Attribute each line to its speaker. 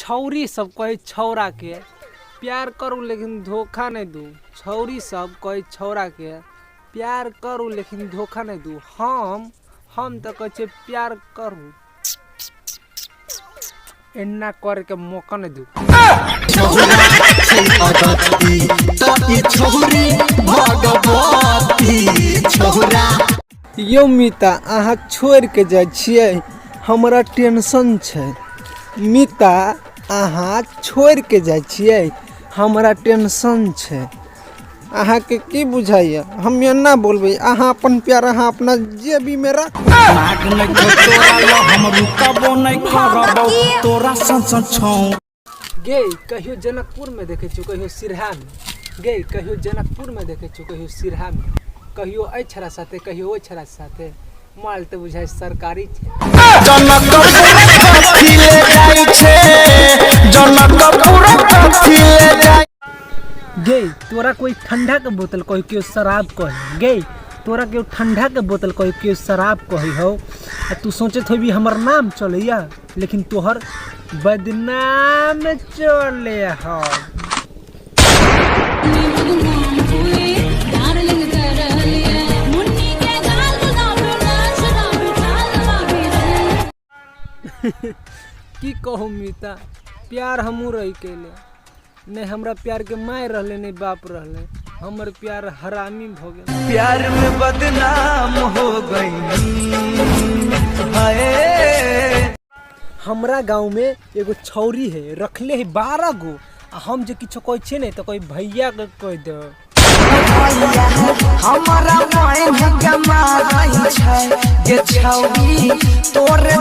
Speaker 1: छौरी सब कहे छौरा के प्यार करू लेकिन धोखा नहीं दू। छौरी सब कहे छौरा के प्यार करू लेकिन धोखा नहीं दू। हम तो कहे प्यार करू इन्ना कर के मौका नहीं दू। यो मिता अहाँ छोड़ के जाय छियै, हमरा टेंशन छै। मिता अहाँ छोड़ के जाय छियै, हमरा टेंशन छै। अहाँ के की बुझाइया? हम एना बोलबे अहाँ अपन प्यार अहाँ अपना जेबी में रख। गे कहियो जनकपुर में देखे छु, कहियो सिरहा में। गे कहियो जनकपुर में देखे छु, कहियो सिरहा में। कहियो ए छरा साथे कहियो ओ छरा साथे। माल तो बुझाय सरकारी छे। गे तोरा कोई ठंडा के बोतल कही केओ शराब कही। गे तोरा केओ ठंडा के बोतल कही केओ शराब कही हो, तू सोचत होबी हमर नाम चलैया, लेकिन तोहर बदनाम चले हो। की कहूँ मिता, प्यार हमू रही केले नहीं, हमरा प्यार के माय रहले नहीं बाप रहले। हमर प्यार हरामी भ गेल।
Speaker 2: प्यार में बदनाम हो गई।
Speaker 1: हमरा गांव में एगो छौरी है, रखले है 12 गो। हम जे किछो कहै छियै नहीं तो कोई भैया के कह दे।
Speaker 2: हमारा माय में कमा रही छै, ये छौरी तोरे